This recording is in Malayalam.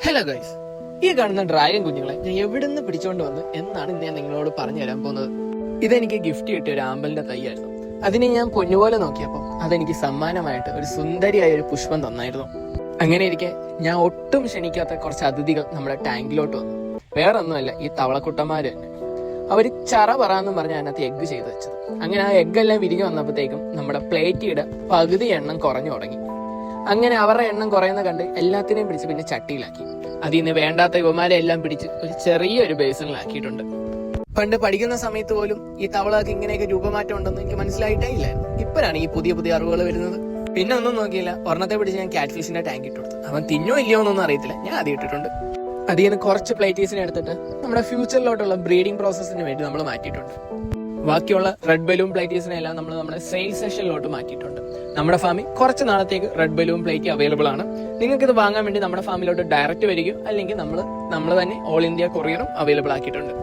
ഹലോ ഗൈസ്, ഈ കാണുന്ന ഡ്രാഗൺ കുഞ്ഞുങ്ങളെ ഞാൻ എവിടുന്ന് പിടിച്ചോണ്ട് വന്ന് എന്നാണ് ഇന്ന് ഞാൻ നിങ്ങളോട് പറഞ്ഞു തരാൻ പോകുന്നത്. ഇതെനിക്ക് ഗിഫ്റ്റ് കിട്ടിയ ഒരു ആമ്പലിന്റെ തൈയായിരുന്നു. അതിനെ ഞാൻ പൊന്നുപോലെ നോക്കിയപ്പോൾ അതെനിക്ക് സമ്മാനമായിട്ട് ഒരു സുന്ദരിയായ ഒരു പുഷ്പം തന്നായിരുന്നു. അങ്ങനെ ഇരിക്കെ ഞാൻ ഒട്ടും ക്ഷണിക്കാത്ത കുറച്ച് അതിഥികൾ നമ്മുടെ ടാങ്കിലോട്ട് വന്നു. വേറെ ഒന്നുമല്ല, ഈ തവളക്കുട്ടന്മാര് തന്നെ. അവര് ചറ പറയാന്ന് പറഞ്ഞ് അതിനകത്ത് എഗ്ഗ് ചെയ്ത് വെച്ചത്. അങ്ങനെ ആ എഗ്ഗ് എല്ലാം വിരിഞ്ഞു വന്നപ്പോഴത്തേക്കും നമ്മുടെ പ്ലേറ്റിയുടെ പകുതി എണ്ണം കുറഞ്ഞു തുടങ്ങി. അങ്ങനെ അവരുടെ എണ്ണം കുറയുന്ന കണ്ട് എല്ലാത്തിനെയും പിടിച്ച് പിന്നെ ചട്ടിയിലാക്കി. അതിൽ നിന്ന് വേണ്ടാത്ത യുവമാരെ എല്ലാം പിടിച്ച് ഒരു ചെറിയൊരു ബേസിനിലാക്കിയിട്ടുണ്ട്. പണ്ട് പഠിക്കുന്ന സമയത്ത് പോലും ഈ തവളക്ക് ഇങ്ങനെയൊക്കെ രൂപമാറ്റം ഉണ്ടെന്ന് എനിക്ക് മനസ്സിലായിട്ടേ ഇല്ലായിരുന്നു. ഇപ്പോഴാണ് ഈ പുതിയ പുതിയ അറിവുകൾ വരുന്നത്. പിന്നെ ഒന്നും നോക്കിയില്ല, ഒരെണ്ണത്തെ പിടിച്ച് ഞാൻ ക്യാറ്റ് ഫിഷിന്റെ ടാങ്ക് ഇട്ട് കൊടുത്തു. അവൻ തിന്നോ ഇല്ലയോ എന്നൊന്നും അറിയത്തില്ല, ഞാൻ ആദ്യം ഇട്ടിട്ടുണ്ട്. അതിൽ നിന്ന് കുറച്ച് പ്ലേറ്റീസിനെ എടുത്തിട്ട് നമ്മുടെ ഫ്യൂച്ചറിലോട്ടുള്ള ബ്രീഡിംഗ് പ്രോസസ്സിന് വേണ്ടി നമ്മൾ മാറ്റിയിട്ടുണ്ട്. ബാക്കിയുള്ള റെഡ് ബലൂൺ പ്ലേറ്റീസിനെ എല്ലാം നമ്മൾ നമ്മുടെ സെയിൽ സെഷനിലോട്ട് മാറ്റിയിട്ടുണ്ട്. നമ്മുടെ ഫാമിൽ കുറച്ച് നാളത്തേക്ക് റെഡ് ബലൂൺ പ്ലേറ്റ് അവൈലബിൾ ആണ്. നിങ്ങൾക്ക് ഇത് വാങ്ങാൻ വേണ്ടി നമ്മുടെ ഫാമിലോട്ട് ഡയറക്റ്റ് വരികയോ അല്ലെങ്കിൽ നമ്മൾ തന്നെ ഓൾ ഇന്ത്യ കൊറിയറും അവൈലബിൾ ആക്കിയിട്ടുണ്ട്.